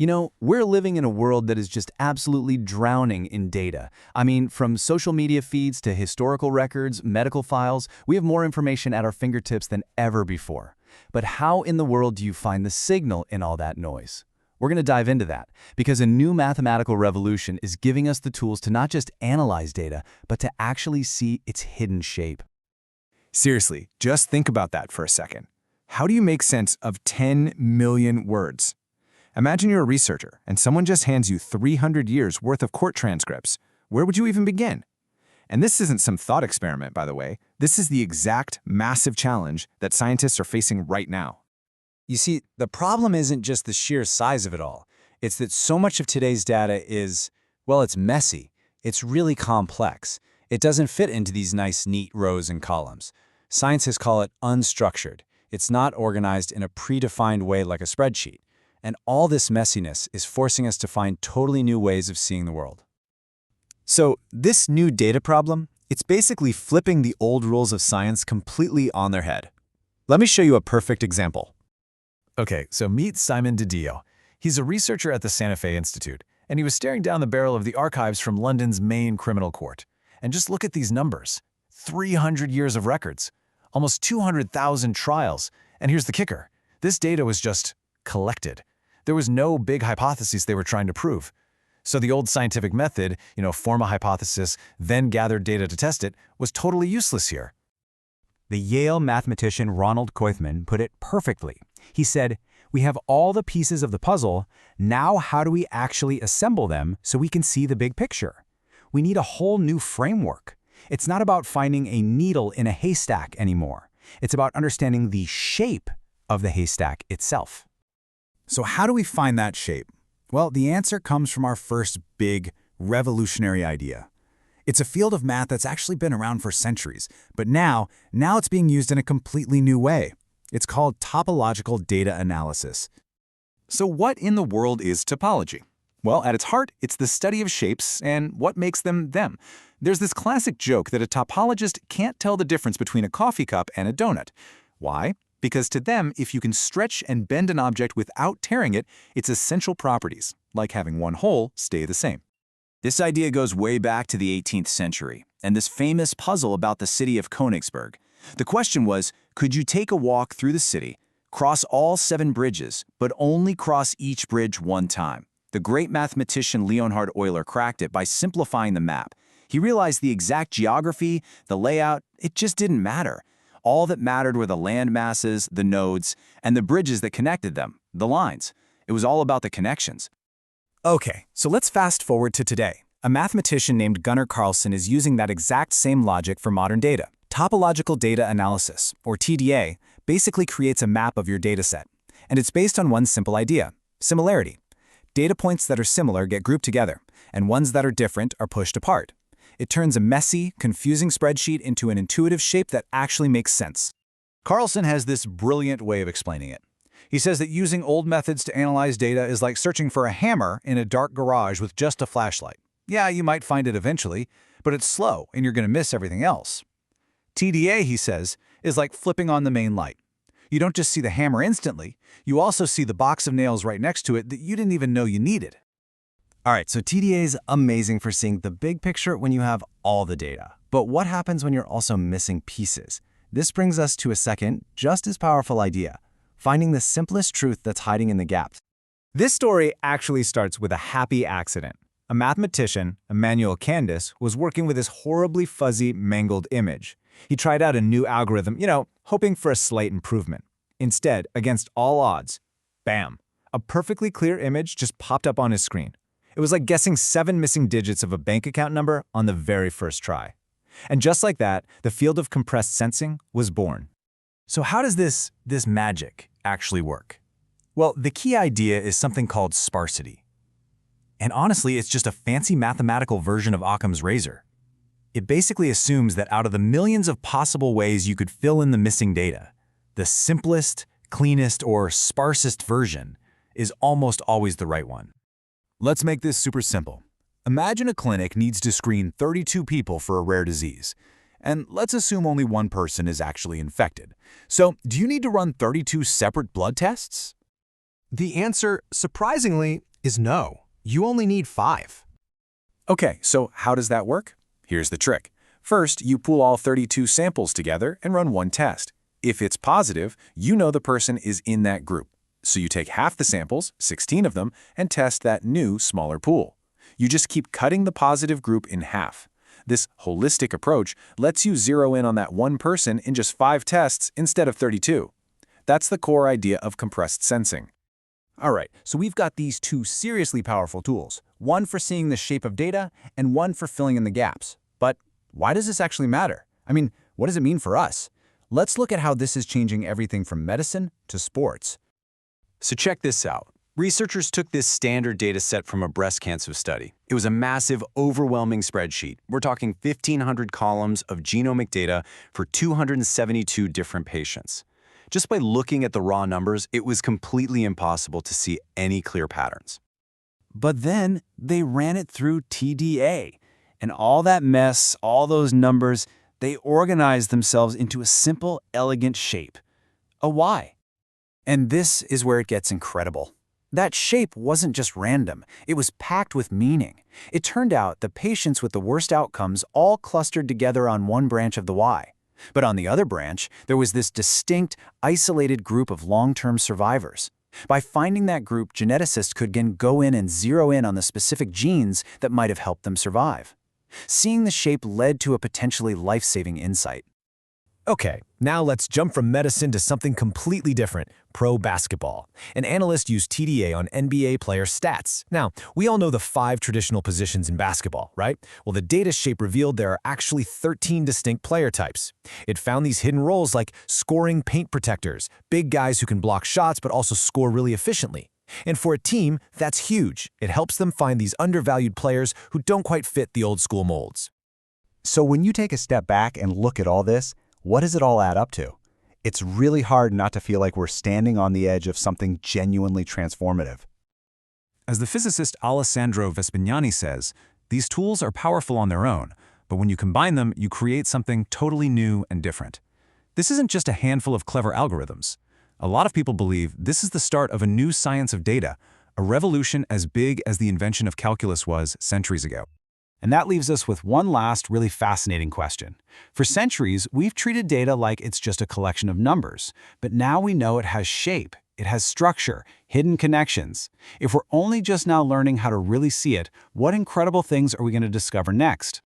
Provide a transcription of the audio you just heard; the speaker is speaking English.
You know, we're living in a world that is just absolutely drowning in data. I mean, from social media feeds to historical records, medical files, we have more information at our fingertips than ever before. But how in the world do you find the signal in all that noise? We're going to dive into that, because a new mathematical revolution is giving us the tools to not just analyze data, but to actually see its hidden shape. Seriously, just think about that for a second. How do you make sense of 10 million words? Imagine you're a researcher and someone just hands you 300 years worth of court transcripts. Where would you even begin? And this isn't some thought experiment, by the way. This is the exact massive challenge that scientists are facing right now. You see, the problem isn't just the sheer size of it all. It's that so much of today's data is, well, it's messy. It's really complex. It doesn't fit into these nice, neat rows and columns. Scientists call it unstructured. It's not organized in a predefined way like a spreadsheet. And all this messiness is forcing us to find totally new ways of seeing the world. So this new data problem, it's basically flipping the old rules of science completely on their head. Let me show you a perfect example. Okay, so meet Simon DiDio. He's a researcher at the Santa Fe Institute, and he was staring down the barrel of the archives from London's main criminal court. And just look at these numbers. 300 years of records, almost 200,000 trials. And here's the kicker. This data was just collected. There was no big hypotheses they were trying to prove. So the old scientific method, form a hypothesis, then gather data to test it, was totally useless here. The Yale mathematician Ronald Koithman put it perfectly. He said, "We have all the pieces of the puzzle. Now how do we actually assemble them so we can see the big picture? We need a whole new framework. It's not about finding a needle in a haystack anymore. It's about understanding the shape of the haystack itself." So how do we find that shape? Well, the answer comes from our first big, revolutionary idea. It's a field of math that's actually been around for centuries, but now it's being used in a completely new way. It's called topological data analysis. So what in the world is topology? Well, at its heart, it's the study of shapes and what makes them them. There's this classic joke that a topologist can't tell the difference between a coffee cup and a donut. Why? Because to them, if you can stretch and bend an object without tearing it, its essential properties, like having one hole, stay the same. This idea goes way back to the 18th century, and this famous puzzle about the city of Königsberg. The question was, could you take a walk through the city, cross all 7 bridges, but only cross each bridge one time? The great mathematician Leonhard Euler cracked it by simplifying the map. He realized the exact geography, the layout, it just didn't matter. All that mattered were the land masses, the nodes, and the bridges that connected them, the lines. It was all about the connections. Okay, so let's fast forward to today. A mathematician named Gunnar Carlson is using that exact same logic for modern data. Topological data analysis, or TDA, basically creates a map of your dataset. And it's based on one simple idea: similarity. Data points that are similar get grouped together, and ones that are different are pushed apart. It turns a messy, confusing spreadsheet into an intuitive shape that actually makes sense. Carlson has this brilliant way of explaining it. He says that using old methods to analyze data is like searching for a hammer in a dark garage with just a flashlight. Yeah, you might find it eventually, but it's slow and you're going to miss everything else. TDA, he says, is like flipping on the main light. You don't just see the hammer instantly, you also see the box of nails right next to it that you didn't even know you needed. All right, so TDA is amazing for seeing the big picture when you have all the data. But what happens when you're also missing pieces? This brings us to a second, just as powerful idea: finding the simplest truth that's hiding in the gaps. This story actually starts with a happy accident. A mathematician, Immanuel Candace, was working with this horribly fuzzy, mangled image. He tried out a new algorithm, hoping for a slight improvement. Instead, against all odds, bam, a perfectly clear image just popped up on his screen. It was like guessing 7 missing digits of a bank account number on the very first try. And just like that, the field of compressed sensing was born. So how does this magic actually work? Well, the key idea is something called sparsity. And honestly, it's just a fancy mathematical version of Occam's razor. It basically assumes that out of the millions of possible ways you could fill in the missing data, the simplest, cleanest, or sparsest version is almost always the right one. Let's make this super simple. Imagine a clinic needs to screen 32 people for a rare disease. And let's assume only one person is actually infected. So, do you need to run 32 separate blood tests? The answer, surprisingly, is no. You only need 5. Okay, so how does that work? Here's the trick. First, you pool all 32 samples together and run one test. If it's positive, you know the person is in that group. So you take half the samples, 16 of them, and test that new, smaller pool. You just keep cutting the positive group in half. This holistic approach lets you zero in on that one person in just 5 tests instead of 32. That's the core idea of compressed sensing. All right, so we've got these two seriously powerful tools, one for seeing the shape of data and one for filling in the gaps. But why does this actually matter? I mean, what does it mean for us? Let's look at how this is changing everything from medicine to sports. So check this out. Researchers took this standard data set from a breast cancer study. It was a massive, overwhelming spreadsheet. We're talking 1,500 columns of genomic data for 272 different patients. Just by looking at the raw numbers, it was completely impossible to see any clear patterns. But then they ran it through TDA. And all that mess, all those numbers, they organized themselves into a simple, elegant shape. A Y. And this is where it gets incredible. That shape wasn't just random. It was packed with meaning. It turned out the patients with the worst outcomes all clustered together on one branch of the Y. But on the other branch, there was this distinct, isolated group of long-term survivors. By finding that group, geneticists could then go in and zero in on the specific genes that might have helped them survive. Seeing the shape led to a potentially life-saving insight. Okay, now let's jump from medicine to something completely different, pro basketball. An analyst used TDA on NBA player stats. Now, we all know the 5 traditional positions in basketball, right? Well, the data shape revealed there are actually 13 distinct player types. It found these hidden roles like scoring paint protectors, big guys who can block shots but also score really efficiently. And for a team, that's huge. It helps them find these undervalued players who don't quite fit the old school molds. So when you take a step back and look at all this, what does it all add up to? It's really hard not to feel like we're standing on the edge of something genuinely transformative. As the physicist Alessandro Vespignani says, these tools are powerful on their own, but when you combine them, you create something totally new and different. This isn't just a handful of clever algorithms. A lot of people believe this is the start of a new science of data, a revolution as big as the invention of calculus was centuries ago. And that leaves us with one last really fascinating question. For centuries, we've treated data like it's just a collection of numbers, but now we know it has shape, it has structure, hidden connections. If we're only just now learning how to really see it, what incredible things are we going to discover next?